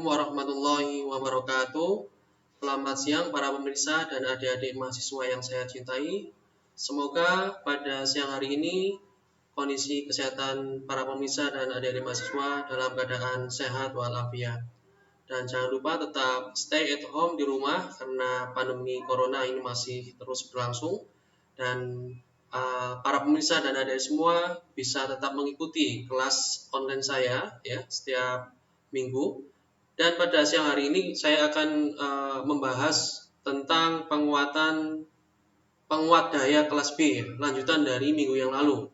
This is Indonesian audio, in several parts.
warahmatullahi wabarakatuh. Selamat siang para pemirsa dan adik-adik mahasiswa yang saya cintai. Semoga pada siang hari ini kondisi kesehatan para pemirsa dan adik-adik mahasiswa dalam keadaan sehat walafiat. Dan jangan lupa tetap stay at home di rumah karena pandemi corona ini masih terus berlangsung. Dan para pemirsa dan adik semua bisa tetap mengikuti kelas online saya ya setiap minggu. Dan pada siang hari ini saya akan membahas tentang penguat daya kelas B, lanjutan dari minggu yang lalu.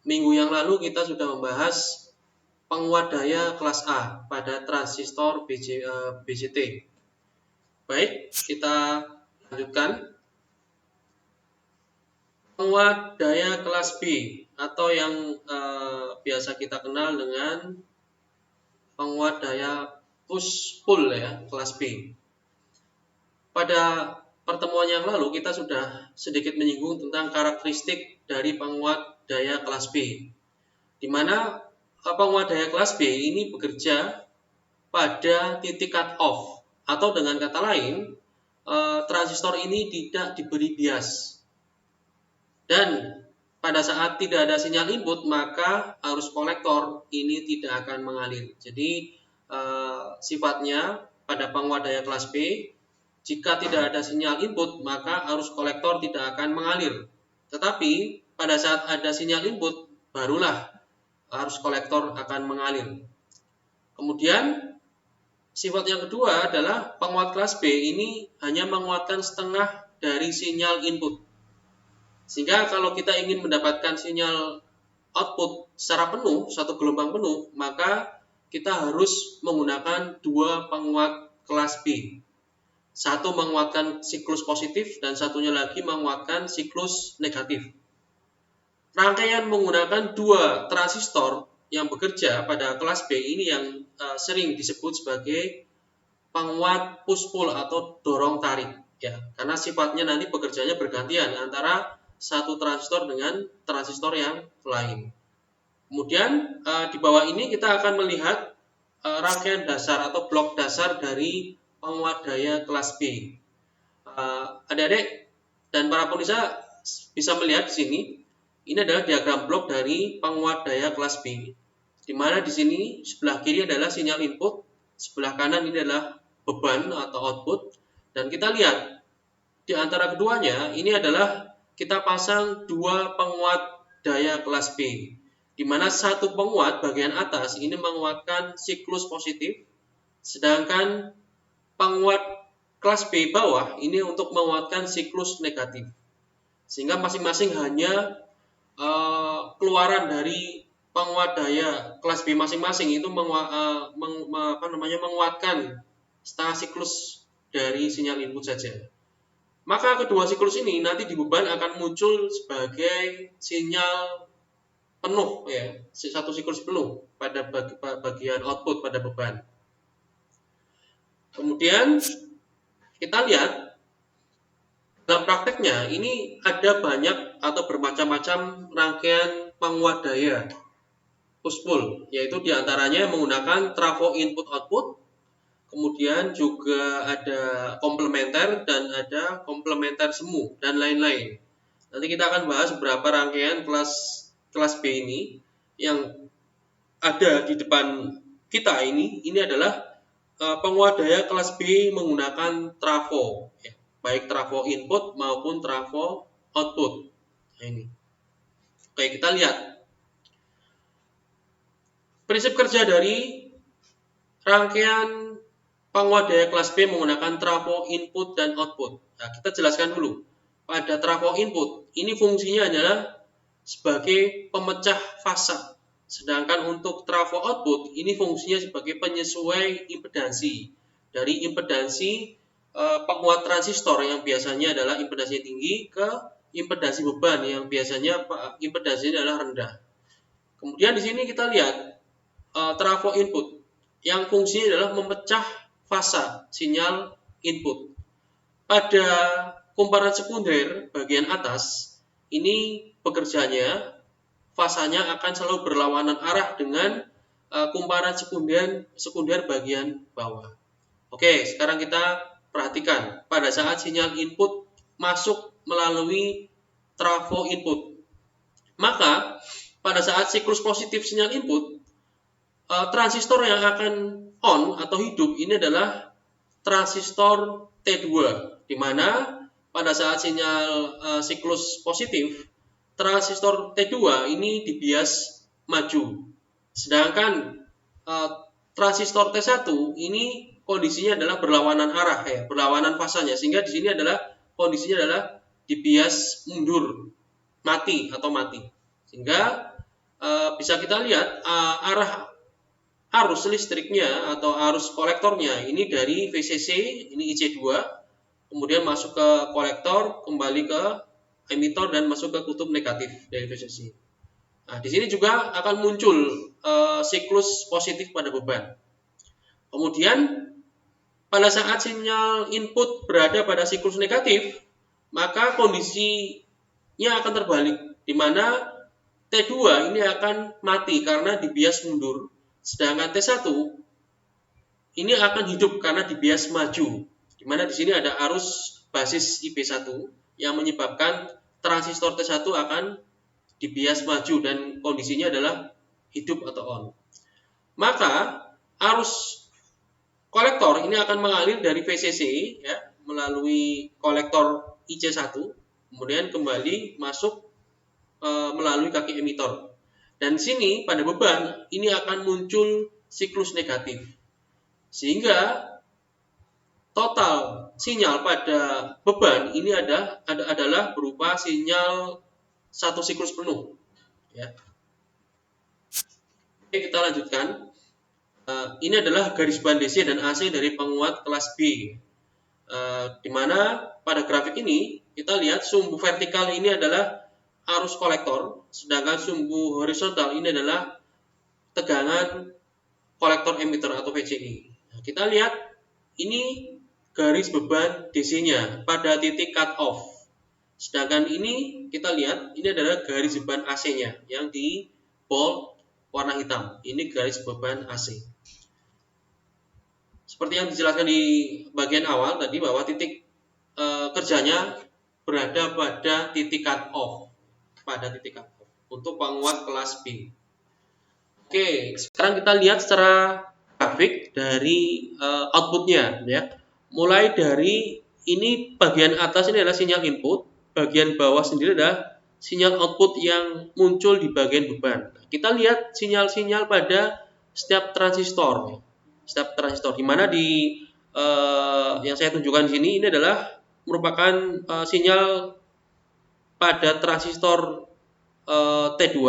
Minggu yang lalu kita sudah membahas penguat daya kelas A pada transistor BJT. Baik, kita lanjutkan. Penguat daya kelas B atau yang biasa kita kenal dengan penguat daya push-pull ya, kelas B. Pada pertemuan yang lalu kita sudah sedikit menyinggung tentang karakteristik dari penguat daya kelas B, di mana penguat daya kelas B ini bekerja pada titik cut off, atau dengan kata lain transistor ini tidak diberi bias, dan pada saat tidak ada sinyal input maka arus kolektor ini tidak akan mengalir. Jadi sifatnya pada penguat daya kelas B, jika tidak ada sinyal input maka arus kolektor tidak akan mengalir. Tetapi pada saat ada sinyal input barulah arus kolektor akan mengalir. Kemudian sifat yang kedua adalah penguat kelas B ini hanya menguatkan setengah dari sinyal input. Sehingga kalau kita ingin mendapatkan sinyal output secara penuh, satu gelombang penuh, maka kita harus menggunakan dua penguat kelas B. Satu menguatkan siklus positif dan satunya lagi menguatkan siklus negatif. Rangkaian menggunakan dua transistor yang bekerja pada kelas B ini yang sering disebut sebagai penguat push-pull atau dorong-tarik. Ya, karena sifatnya nanti bekerjanya bergantian antara satu transistor dengan transistor yang lain. Kemudian di bawah ini kita akan melihat rangkaian dasar atau blok dasar dari penguat daya kelas B. Adik-adik dan para pemirsa bisa melihat di sini, ini adalah diagram blok dari penguat daya kelas B. Di mana di sini sebelah kiri adalah sinyal input, sebelah kanan ini adalah beban atau output, dan kita lihat di antara keduanya ini adalah kita pasang dua penguat daya kelas B, di mana satu penguat bagian atas ini menguatkan siklus positif, sedangkan penguat kelas B bawah ini untuk menguatkan siklus negatif. Sehingga masing-masing hanya keluaran dari penguat daya kelas B masing-masing itu menguatkan setengah siklus dari sinyal input saja. Maka kedua siklus ini nanti di beban akan muncul sebagai sinyal penuh ya, satu siklus penuh pada bagian output pada beban. Kemudian kita lihat dalam prakteknya ini ada banyak atau bermacam-macam rangkaian penguat daya push-pull, yaitu diantaranya menggunakan trafo input output. Kemudian juga ada komplementer dan ada komplementer semu dan lain-lain. Nanti kita akan bahas beberapa rangkaian kelas B ini yang ada di depan kita ini. Ini adalah penguat daya kelas B menggunakan trafo, ya, baik trafo input maupun trafo output. Nah, ini. Oke, kita lihat prinsip kerja dari rangkaian penguat daya kelas B menggunakan trafo input dan output. Nah, kita jelaskan dulu. Pada trafo input, ini fungsinya adalah sebagai pemecah fasa. Sedangkan untuk trafo output, ini fungsinya sebagai penyesuai impedansi. Dari impedansi penguat transistor yang biasanya adalah impedansi tinggi ke impedansi beban yang biasanya impedansinya adalah rendah. Kemudian di sini kita lihat trafo input yang fungsinya adalah memecah fasa sinyal input. Pada kumparan sekunder bagian atas ini bekerjanya fasanya akan selalu berlawanan arah dengan kumparan sekunder bagian bawah. Oke, sekarang kita perhatikan pada saat sinyal input masuk melalui trafo input. Maka pada saat siklus positif sinyal input, transistor yang akan on atau hidup ini adalah transistor T2, di mana pada saat sinyal siklus positif, transistor T2 ini dibias maju. Sedangkan transistor T1 ini kondisinya adalah berlawanan arah ya, berlawanan fasanya, sehingga di sini adalah kondisinya adalah dibias mundur, mati. Sehingga bisa kita lihat arah arus listriknya atau arus kolektornya ini dari VCC, ini IC2, kemudian masuk ke kolektor, kembali ke emitor dan masuk ke kutub negatif dari VCC. Nah, di sini juga akan muncul siklus positif pada beban. Kemudian pada saat sinyal input berada pada siklus negatif, maka kondisinya akan terbalik, di mana T2 ini akan mati karena dibias mundur. Sedangkan T1 ini akan hidup karena dibias maju. Di mana di sini ada arus basis IB1 yang menyebabkan transistor T1 akan dibias maju dan kondisinya adalah hidup atau on. Maka arus kolektor ini akan mengalir dari VCC ya, melalui kolektor IC1, kemudian kembali masuk melalui kaki emitor. Dan sini pada beban ini akan muncul siklus negatif. Sehingga total sinyal pada beban ini adalah berupa sinyal satu siklus penuh. Ya. Oke, kita lanjutkan. Ini adalah garis band DC dan AC dari penguat kelas B. Di mana pada grafik ini kita lihat sumbu vertikal ini adalah arus kolektor, sedangkan sumbu horizontal ini adalah tegangan kolektor emitter atau VCI. Nah, kita lihat ini garis beban DC-nya pada titik cut off. Sedangkan ini kita lihat ini adalah garis beban AC-nya yang di bold warna hitam. Ini garis beban AC. Seperti yang dijelaskan di bagian awal tadi bahwa titik kerjanya berada pada titik cut off. Untuk penguat kelas B. Oke, sekarang kita lihat secara grafik dari outputnya ya. Mulai dari ini bagian atas ini adalah sinyal input, bagian bawah sendiri adalah sinyal output yang muncul di bagian beban. Kita lihat sinyal-sinyal pada setiap transistor. Setiap transistor di mana di yang saya tunjukkan di sini ini adalah merupakan sinyal pada transistor T2,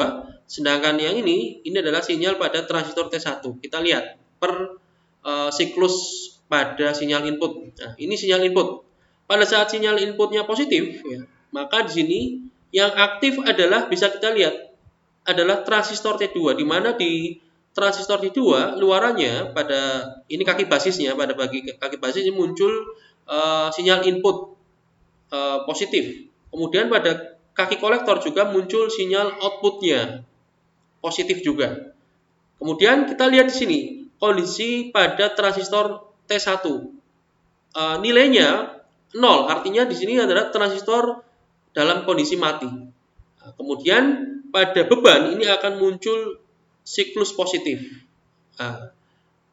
sedangkan yang ini adalah sinyal pada transistor T1. Kita lihat per siklus pada sinyal input. Nah, ini sinyal input. Pada saat sinyal inputnya positif, ya, maka di sini yang aktif adalah bisa kita lihat adalah transistor T2, di mana di transistor T2 luarannya pada ini kaki basisnya, pada kaki basisnya muncul sinyal input positif. Kemudian pada kaki kolektor juga muncul sinyal outputnya positif juga. Kemudian kita lihat di sini kondisi pada transistor T1 nilainya 0, artinya di sini adalah transistor dalam kondisi mati. Nah, kemudian pada beban ini akan muncul siklus positif. Nah,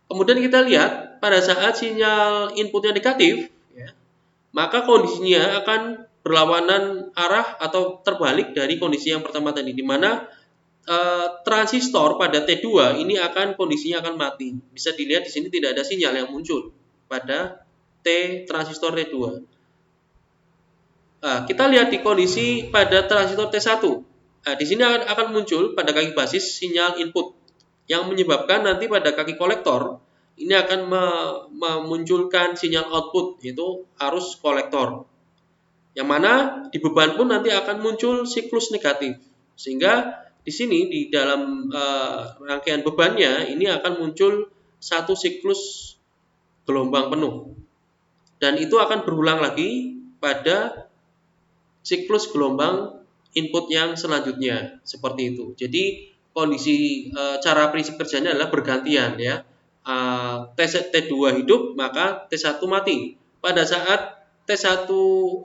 kemudian kita lihat pada saat sinyal inputnya negatif, ya, maka kondisinya akan berlawanan arah atau terbalik dari kondisi yang pertama tadi, di mana transistor pada T2 ini kondisinya akan mati. Bisa dilihat di sini tidak ada sinyal yang muncul pada transistor T2. Nah, kita lihat di kondisi pada transistor T1. Nah, di sini akan muncul pada kaki basis sinyal input yang menyebabkan nanti pada kaki kolektor ini akan memunculkan sinyal output, yaitu arus kolektor. Yang mana di beban pun nanti akan muncul siklus negatif. Sehingga di sini di dalam rangkaian bebannya ini akan muncul satu siklus gelombang penuh. Dan itu akan berulang lagi pada siklus gelombang input yang selanjutnya. Seperti itu. Jadi kondisi cara prinsip kerjanya adalah bergantian ya. T2 hidup maka T1 mati. Pada saat T1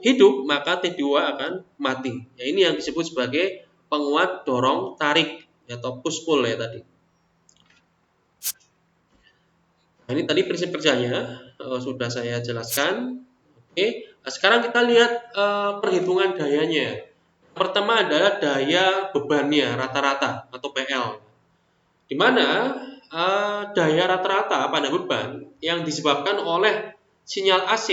hidup maka T2 akan mati. Ya, ini yang disebut sebagai penguat dorong tarik atau push pull ya tadi. Nah, ini tadi prinsip kerjanya sudah saya jelaskan. Oke, nah, sekarang kita lihat perhitungan dayanya. Pertama adalah daya bebannya rata-rata atau PL, di mana daya rata-rata pada beban yang disebabkan oleh sinyal AC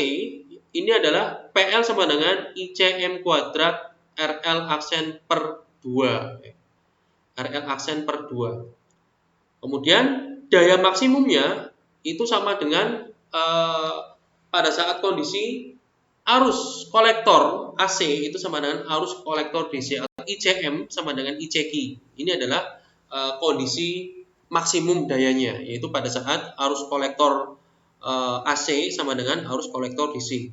ini adalah PL sama dengan ICM kuadrat RL aksen per 2. RL aksen per 2. Kemudian daya maksimumnya itu sama dengan pada saat kondisi arus kolektor AC itu sama dengan arus kolektor DC atau ICM sama dengan ICQ. Ini adalah kondisi maksimum dayanya, yaitu pada saat arus kolektor AC sama dengan arus kolektor DC.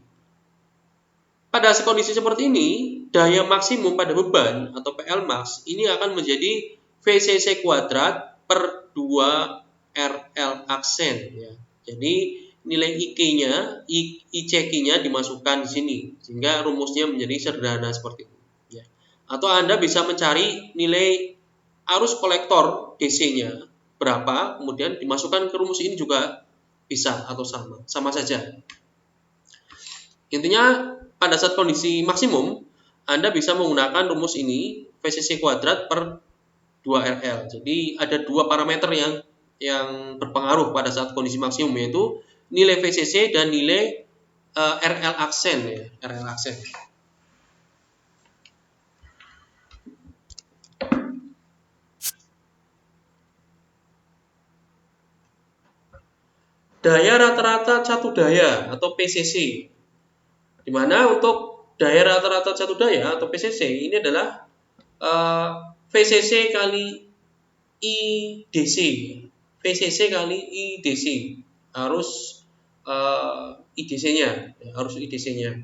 Pada kondisi seperti ini, daya maksimum pada beban atau PL max ini akan menjadi VCC kuadrat per 2 RL aksen ya. Jadi nilai IK-nya, ICQ-nya dimasukkan di sini sehingga rumusnya menjadi sederhana seperti itu ya. Atau Anda bisa mencari nilai arus kolektor DC-nya berapa, kemudian dimasukkan ke rumus ini juga bisa atau sama saja. Intinya pada saat kondisi maksimum Anda bisa menggunakan rumus ini VCC kuadrat per 2RL. Jadi ada dua parameter yang berpengaruh pada saat kondisi maksimum, yaitu nilai VCC dan nilai RL aksen ya, RL aksen. Daya rata-rata satu daya atau PCC, di mana untuk daya rata-rata satu daya atau PCC ini adalah VCC kali IDC, VCC kali IDC, arus IDC-nya, arus IDC-nya.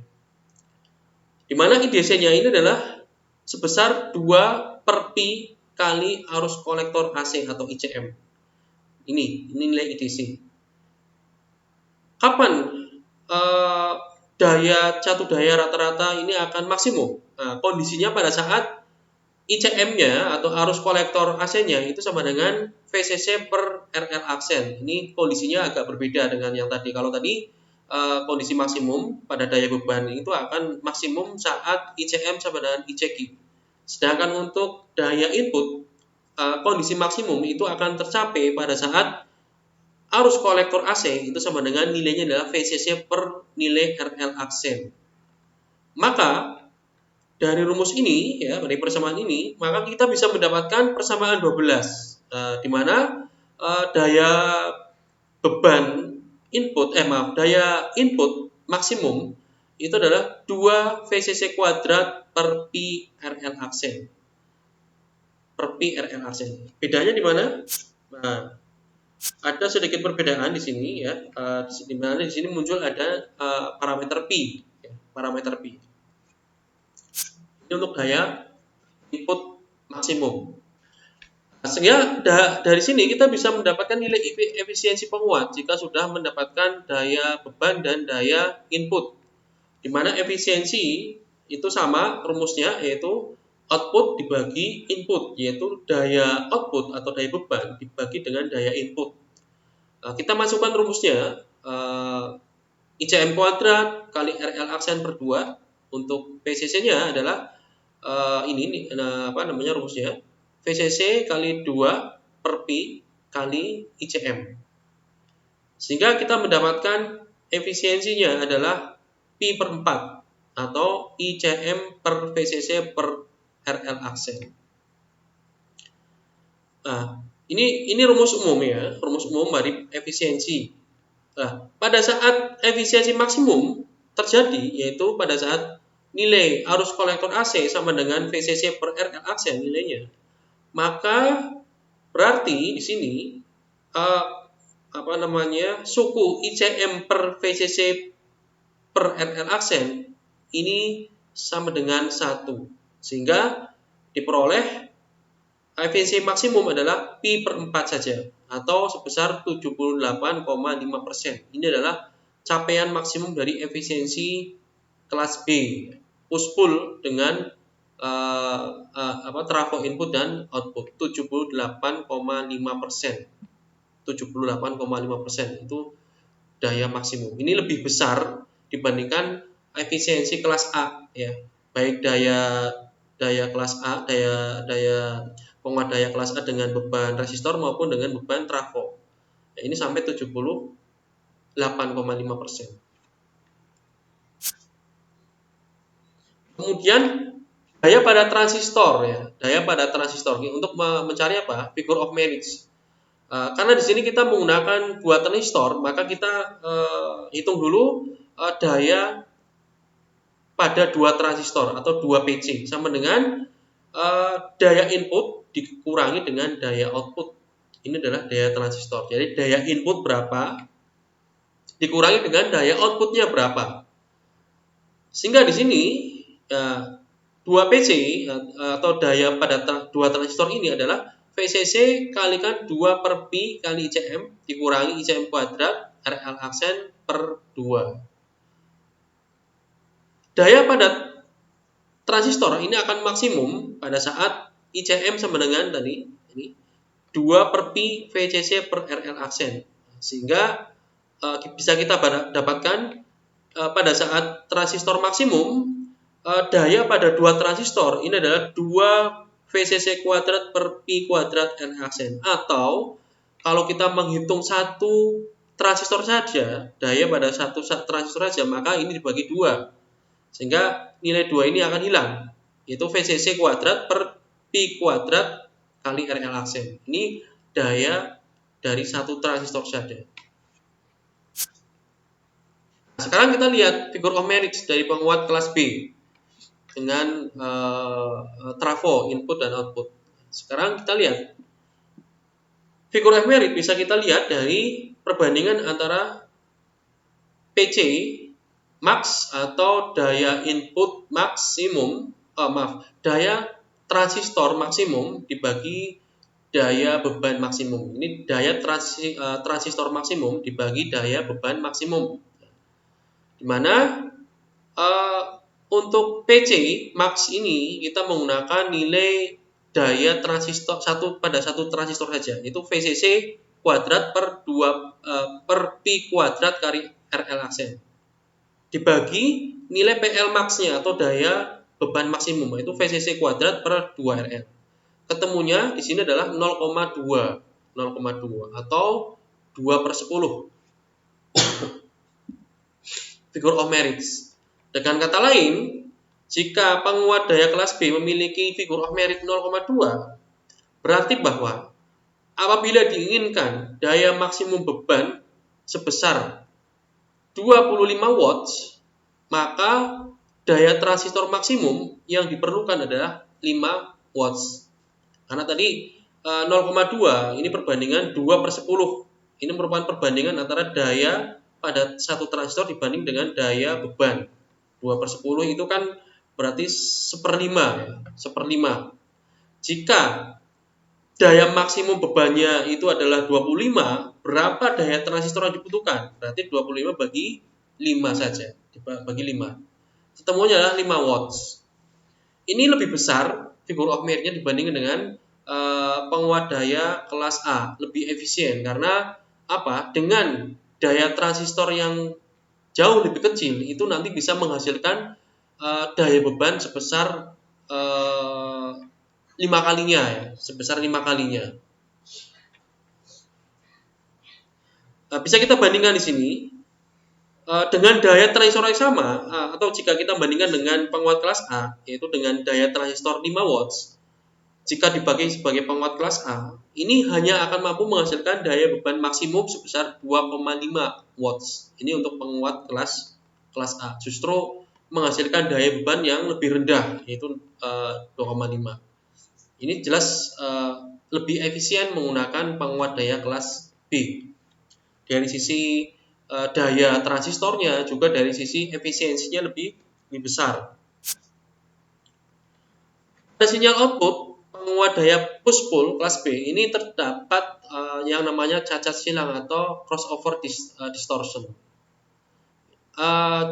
Di mana IDC-nya ini adalah sebesar 2 per pi kali arus kolektor AC atau ICM. Ini nilai IDC. Kapan satu daya rata-rata ini akan maksimum? Nah, kondisinya pada saat ICM-nya atau arus kolektor AC-nya itu sama dengan VCC per RL aksen. Ini kondisinya agak berbeda dengan yang tadi. Kalau tadi kondisi maksimum pada daya beban itu akan maksimum saat ICM sama dengan ICQ. Sedangkan untuk daya input, kondisi maksimum itu akan tercapai pada saat arus kolektor AC itu sama dengan nilainya adalah VCC per nilai RL aksen. Maka dari rumus ini ya, dari persamaan ini, maka kita bisa mendapatkan persamaan 12 di mana daya beban input daya input maksimum itu adalah 2 VCC kuadrat per pi RL aksen. Per pi RL aksen. Bedanya di mana? Nah, ada sedikit perbedaan di sini ya. Di mana di sini muncul ada parameter pi, ya, parameter pi. Ini untuk daya input maksimum. Sehingga dari sini kita bisa mendapatkan nilai efisiensi penguat jika sudah mendapatkan daya beban dan daya input. Di mana efisiensi itu sama rumusnya, yaitu output dibagi input, yaitu daya output atau daya beban dibagi dengan daya input. Kita masukkan rumusnya, ICM kuadrat kali RL aksen per 2. Untuk PCC-nya adalah rumusnya VCC kali 2 per pi kali ICM. Sehingga kita mendapatkan efisiensinya adalah pi per 4 atau ICM per VCC per RL aksen. Nah, ini rumus umum ya, rumus umum dari efisiensi. Nah, pada saat efisiensi maksimum terjadi, yaitu pada saat nilai arus kolektor AC sama dengan VCC per RL aksen nilainya, maka berarti di sini suku ICM per VCC per RL aksen ini sama dengan 1, sehingga diperoleh efisiensi maksimum adalah Pi per 4 saja, atau sebesar 78,5%. Ini adalah capaian maksimum dari efisiensi kelas B, push pull dengan trafo input dan output 78,5%. 78,5% itu daya maksimum. Ini lebih besar dibandingkan efisiensi kelas A, ya. Baik daya kelas A, daya penguat daya kelas A dengan beban resistor maupun dengan beban trafo. Ya, ini sampai 78,5%. Kemudian daya pada transistor, ya. Daya pada transistor untuk mencari apa? Figure of merits. Karena di sini kita menggunakan 2 transistor, maka kita hitung dulu daya pada 2 transistor atau 2 PC sama dengan daya input dikurangi dengan daya output. Ini adalah daya transistor. Jadi daya input berapa dikurangi dengan daya outputnya berapa. Sehingga di sini 2 PC atau daya pada 2 transistor ini adalah VCC kalikan 2 per Pi kali ICM dikurangi ICM kuadrat RL aksen per 2. Daya pada transistor ini akan maksimum pada saat ICM sama dengan tadi ini 2 per Pi VCC per RL aksen. Sehingga bisa kita dapatkan pada saat transistor maksimum daya pada 2 transistor ini adalah 2 VCC kuadrat per Pi kuadrat N aksen. Atau kalau kita menghitung satu transistor saja, daya pada satu transistor saja, maka ini dibagi 2. Sehingga nilai 2 ini akan hilang, yaitu VCC kuadrat per Pi kuadrat kali RL aksen. Ini daya dari satu transistor saja. Sekarang kita lihat figure of merits dari penguat kelas B dengan trafo input dan output. Sekarang kita lihat figure of merit bisa kita lihat dari perbandingan antara PC max atau daya input maksimum, daya transistor maksimum dibagi daya beban maksimum. Ini daya transistor maksimum dibagi daya beban maksimum. Di mana untuk PC max ini kita menggunakan nilai daya transistor pada satu transistor saja, yaitu VCC kuadrat per 2 per Pi kuadrat kali RL aksen dibagi nilai PL max-nya atau daya beban maksimum, yaitu VCC kuadrat per 2 RL. Ketemunya di sini adalah 0,2 atau 2 per 10 figure of merits. Dengan kata lain, jika penguat daya kelas B memiliki figure of merit 0,2, berarti bahwa apabila diinginkan daya maksimum beban sebesar 25 watts, maka daya transistor maksimum yang diperlukan adalah 5 watts. Karena tadi 0,2 ini perbandingan 2 per 10. Ini merupakan perbandingan antara daya pada satu transistor dibanding dengan daya beban. 2 per 10 itu kan berarti 1/5. Jika daya maksimum bebannya itu adalah 25, berapa daya transistor yang dibutuhkan? Berarti 25 bagi 5 saja. Bagi 5. Ketemunya adalah 5 watts. Ini lebih besar figure of merit-nya dibandingkan dengan penguat daya kelas A. Lebih efisien karena apa? Dengan daya transistor yang jauh lebih kecil itu nanti bisa menghasilkan daya beban sebesar 5 kalinya, ya, sebesar 5 kalinya. Bisa kita bandingkan di sini dengan daya transistor yang sama, atau jika kita bandingkan dengan penguat kelas A, yaitu dengan daya transistor 5 watts, jika dibagi sebagai penguat kelas A, ini hanya akan mampu menghasilkan daya beban maksimum sebesar 2,5 watts. Ini untuk penguat kelas A. Justru menghasilkan daya beban yang lebih rendah, yaitu 2,5. Ini jelas lebih efisien menggunakan penguat daya kelas B. Dari sisi daya transistornya, juga dari sisi efisiensinya lebih besar. Pada sinyal output, penguat daya push pull kelas B ini terdapat yang namanya cacat silang atau crossover distortion.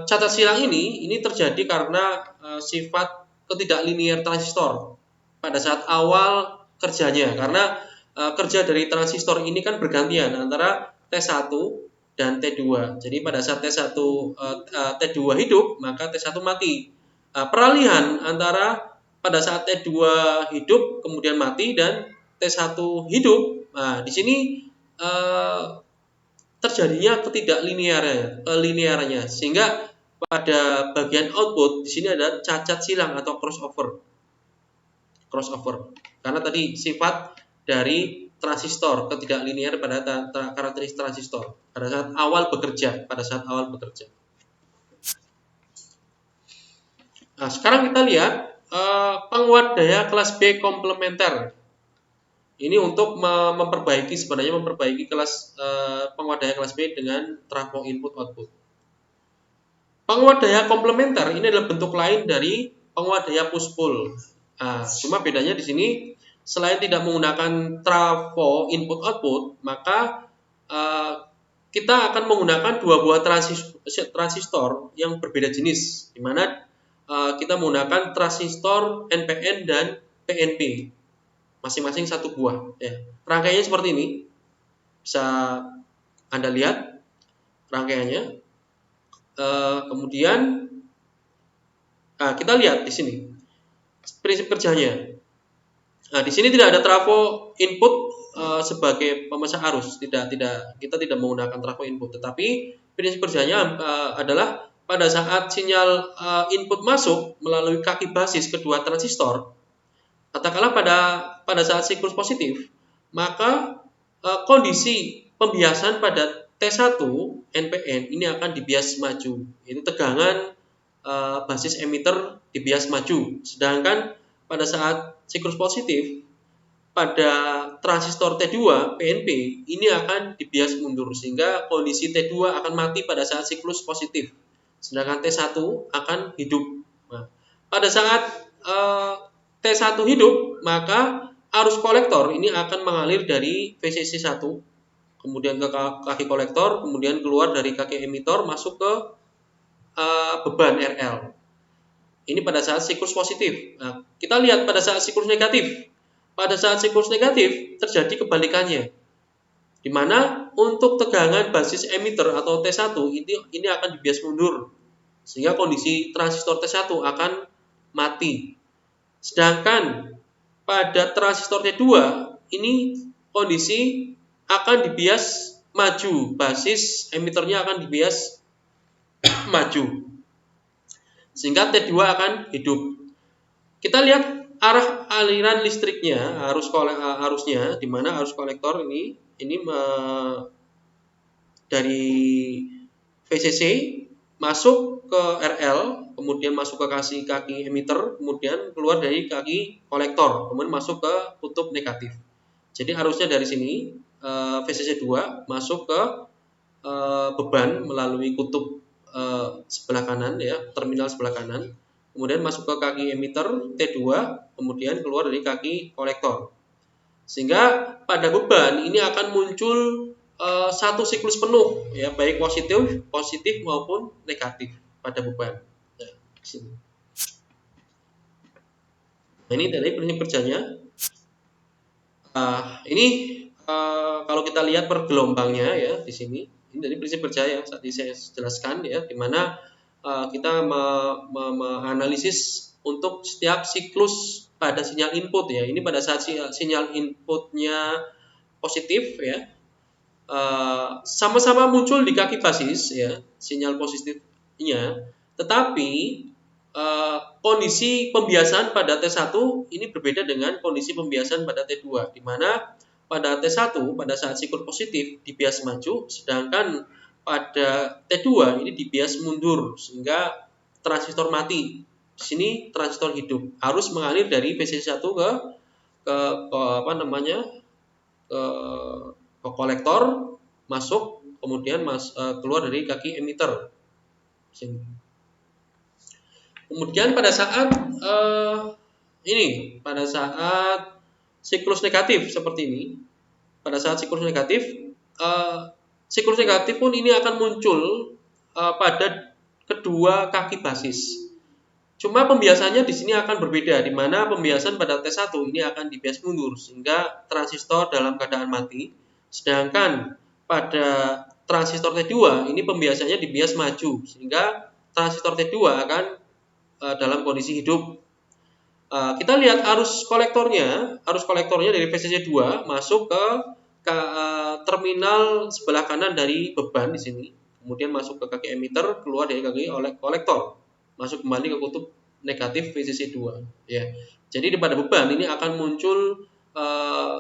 Cacat silang ini terjadi karena sifat ketidaklinier transistor pada saat awal kerjanya, karena kerja dari transistor ini kan bergantian antara T1 dan T2. Jadi pada saat T2 hidup, maka T1 mati. Peralihan antara pada saat T2 hidup kemudian mati dan T1 hidup. Nah, di sini terjadinya ketidakliniarnya, sehingga pada bagian output di sini ada cacat silang atau crossover. Karena tadi sifat dari transistor ketidaklinier pada karakteristik transistor pada saat awal bekerja. Nah, sekarang kita lihat penguat daya kelas B komplementer. Ini untuk memperbaiki kelas penguat daya kelas B dengan trafo input output. Penguat daya komplementer ini adalah bentuk lain dari penguat daya push pull. Nah, cuma bedanya di sini selain tidak menggunakan trafo input output, maka kita akan menggunakan dua buah transistor yang berbeda jenis, di mana kita menggunakan transistor NPN dan PNP, masing-masing satu buah. Ya. Rangkaiannya seperti ini, bisa Anda lihat rangkaiannya. Kemudian kita lihat di sini prinsip kerjanya. Nah, di sini tidak ada trafo input sebagai pemecah arus, kita tidak menggunakan trafo input, tetapi prinsip kerjanya adalah pada saat sinyal input masuk melalui kaki basis kedua transistor, katakanlah pada saat siklus positif, maka kondisi pembiasan pada T1 NPN ini akan dibias maju. Itu tegangan basis emitter dibias maju. Sedangkan pada saat siklus positif, pada transistor T2 PNP ini akan dibias mundur, sehingga kondisi T2 akan mati pada saat siklus positif, sedangkan T1 akan hidup. Nah, pada saat T1 hidup, maka arus kolektor ini akan mengalir dari VCC 1, kemudian ke kaki kolektor, kemudian keluar dari kaki emitor masuk ke beban RL. Ini pada saat siklus positif. Nah, kita lihat pada saat siklus negatif. Pada saat siklus negatif terjadi kebalikannya, di mana untuk tegangan basis emitter atau T1 ini akan dibias mundur, sehingga kondisi transistor T1 akan mati. Sedangkan pada transistor T2 ini kondisi akan dibias maju, basis emitternya akan dibias maju, sehingga T2 akan hidup. Kita lihat arah aliran listriknya, arusnya, di mana arus kolektor ini dari VCC masuk ke RL, kemudian masuk ke kaki emitter, kemudian keluar dari kaki kolektor, kemudian masuk ke kutub negatif. Jadi arusnya dari sini VCC 2 masuk ke beban melalui kutub sebelah kanan, ya, terminal sebelah kanan. Kemudian masuk ke kaki emitter T2, kemudian keluar dari kaki kolektor. Sehingga pada beban ini akan muncul satu siklus penuh, ya, baik positif maupun negatif pada beban. Nah, ini dari prinsip kerjanya. Ini kalau kita lihat per gelombangnya, ya, di sini. Ini dari prinsip kerja yang tadi saya jelaskan, ya, di mana kita menganalisis untuk setiap siklus pada sinyal input, ya. Ini pada saat sinyal inputnya positif, ya, sama-sama muncul di kaki basis, ya, sinyal positifnya, tetapi kondisi pembiasan pada T1 ini berbeda dengan kondisi pembiasan pada T2, di mana pada T1 pada saat siklus positif dibias maju, sedangkan pada T2 ini dibias mundur, sehingga transistor mati. Di sini transistor hidup, harus mengalir dari VCC 1 ke kolektor, masuk, kemudian keluar dari kaki emitter. Kemudian pada saat siklus negatif seperti ini, pada saat siklus negatif pun ini akan muncul pada kedua kaki basis. Cuma pembiasannya di sini akan berbeda, di mana pembiasan pada T1 ini akan dibias mundur sehingga transistor dalam keadaan mati, sedangkan pada transistor T2 ini pembiasannya dibias maju sehingga transistor T2 akan dalam kondisi hidup. Kita lihat arus kolektornya dari VCC 2 masuk ke terminal sebelah kanan dari beban di sini, kemudian masuk ke kaki emitter, keluar dari kaki kolektor, masuk kembali ke kutub negatif VCC 2 ya. Jadi pada beban ini akan muncul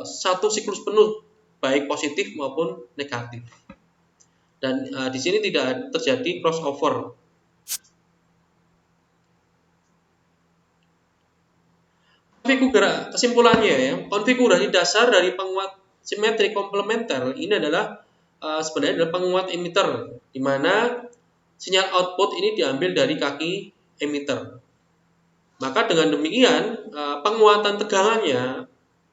satu siklus penuh baik positif maupun negatif. Dan di sini tidak terjadi crossover. Kesimpulannya ya, konfigurasi dasar dari penguat simetri komplementer ini adalah sebenarnya adalah penguat emitter, di mana sinyal output ini diambil dari kaki emitter. Maka dengan demikian penguatan tegangannya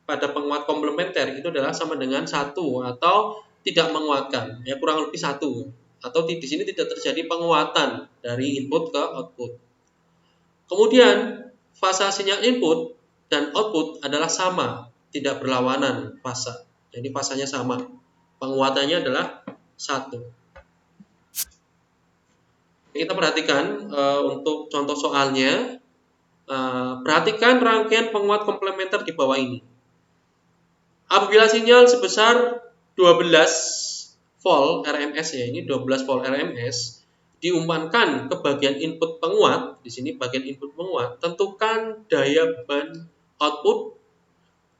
pada penguat komplementer itu adalah sama dengan 1 atau tidak menguatkan, ya kurang lebih 1, atau di sini tidak terjadi penguatan dari input ke output. Kemudian fasa sinyal input dan output adalah sama, tidak berlawanan fasa. Jadi fasanya sama. Penguatannya adalah 1. Kita perhatikan untuk contoh soalnya. Perhatikan rangkaian penguat komplementer di bawah ini. Apabila sinyal sebesar 12 volt RMS ya, ini 12 volt RMS diumpankan ke bagian input penguat, di sini bagian input penguat, tentukan daya beban output,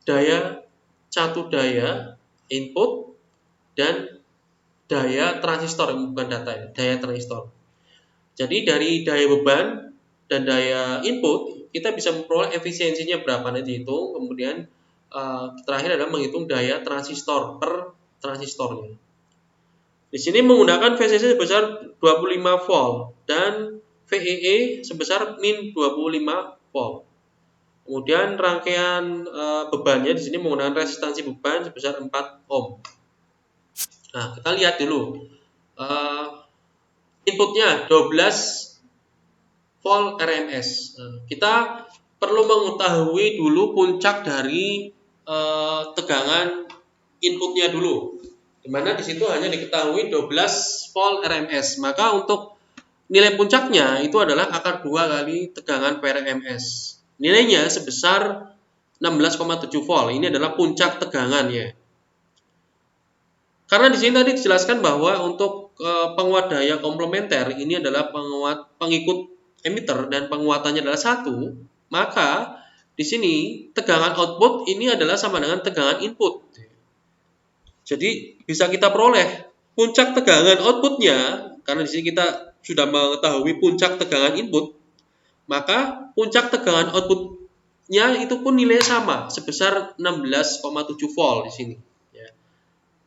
daya catu daya input, dan daya transistor, bukan data ya, daya transistor. Jadi dari daya beban dan daya input kita bisa memperoleh efisiensinya berapa, nanti hitung. Kemudian terakhir adalah menghitung daya transistor per transistornya. Di sini menggunakan VCC sebesar 25 volt dan VEE sebesar min 25 volt. Kemudian rangkaian bebannya di sini menggunakan resistansi beban sebesar 4 ohm. Nah, kita lihat dulu. Inputnya 12 volt RMS. Kita perlu mengetahui dulu puncak dari tegangan inputnya dulu, dimana di situ hanya diketahui 12 volt RMS. Maka untuk nilai puncaknya itu adalah akar 2 kali tegangan per RMS. Nilainya sebesar 16,7 volt. Ini adalah puncak tegangannya. Karena di sini tadi dijelaskan bahwa untuk penguat daya komplementer ini adalah pengikut emitter dan penguatannya adalah 1, maka di sini tegangan output ini adalah sama dengan tegangan input. Jadi bisa kita peroleh puncak tegangan outputnya, karena di sini kita sudah mengetahui puncak tegangan input, maka puncak tegangan outputnya itu pun nilai sama sebesar 16,7 volt di sini. Ya.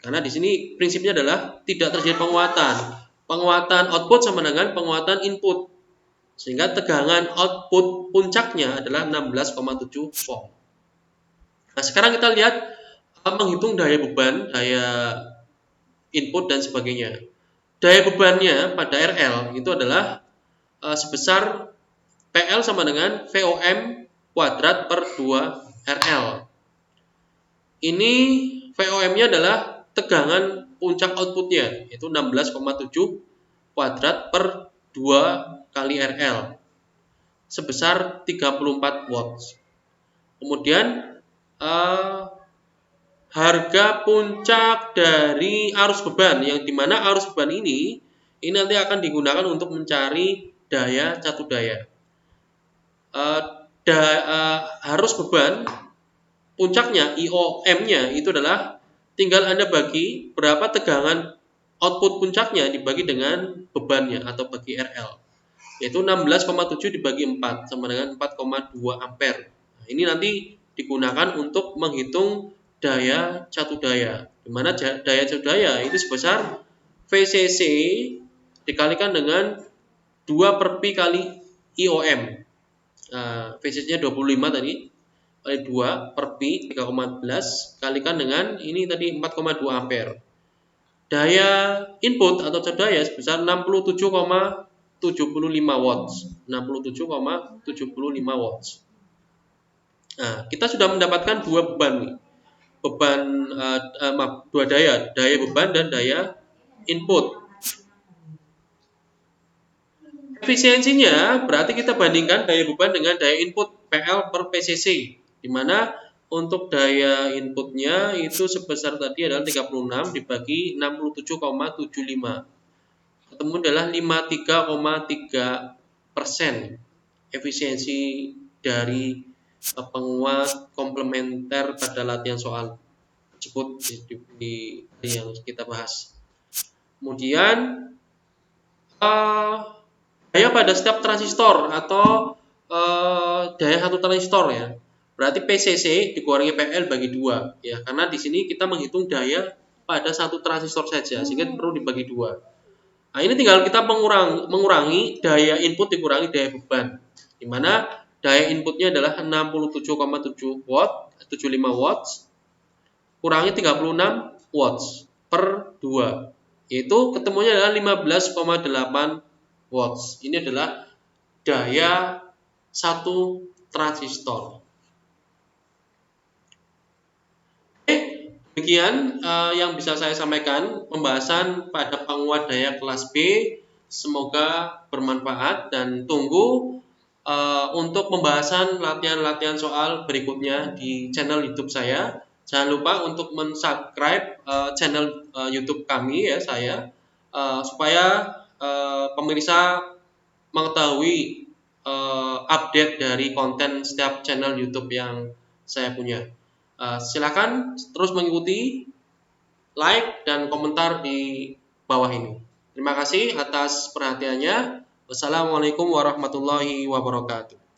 Karena di sini prinsipnya adalah tidak terjadi penguatan. Penguatan output sama dengan penguatan input. Sehingga tegangan output puncaknya adalah 16,7 volt. Nah, sekarang kita lihat menghitung daya beban, daya input dan sebagainya. Daya bebannya pada RL itu adalah sebesar PL sama dengan VOM kuadrat per 2 RL. Ini VOM-nya adalah tegangan puncak outputnya, yaitu 16,7 kuadrat per 2 kali RL sebesar 34 watt. Kemudian harga puncak dari arus beban, yang dimana arus beban ini nanti akan digunakan untuk mencari daya catu daya. Arus beban puncaknya IOM-nya itu adalah tinggal Anda bagi berapa tegangan output puncaknya dibagi dengan bebannya atau bagi RL. Yaitu 16,7 dibagi 4 sama dengan 4,2 ampere. Nah, ini nanti digunakan untuk menghitung daya catu daya, di mana daya catu daya itu sebesar VCC dikalikan dengan 2 per Pi kali IOM. VCC-nya 25 tadi, kali 2 per pi 3,14 kalikan dengan ini tadi 4,2 ampere. Daya input atau daya sebesar 67,75 watts. 67,75 watts. Nah, kita sudah mendapatkan dua beban nih. Dua daya beban dan daya input. Efisiensinya berarti kita bandingkan daya beban dengan daya input PL per PCC, di mana untuk daya inputnya itu sebesar tadi adalah 36 dibagi 67,75, ketemu adalah 53,3% efisiensi dari penguat komplementer pada latihan soal tersebut di yang kita bahas. Kemudian daya pada setiap transistor atau daya satu transistor ya. Berarti PCC dikurangi PL bagi 2 ya, karena di sini kita menghitung daya pada satu transistor saja sehingga perlu dibagi 2. Nah, ini tinggal kita mengurangi daya input dikurangi daya beban. Di mana daya inputnya adalah 67,7 watt, 75 watts kurangi 36 watts per 2. Yaitu ketemunya adalah 15,8 watts. Ini adalah daya satu transistor. Demikian yang bisa saya sampaikan pembahasan pada penguat daya kelas B. Semoga bermanfaat dan tunggu untuk pembahasan latihan-latihan soal berikutnya di channel YouTube saya. Jangan lupa untuk mensubscribe channel YouTube kami ya saya supaya pemirsa mengetahui update dari konten setiap channel YouTube yang saya punya. Silakan terus mengikuti, like dan komentar di bawah ini. Terima kasih atas perhatiannya. Wassalamualaikum warahmatullahi wabarakatuh.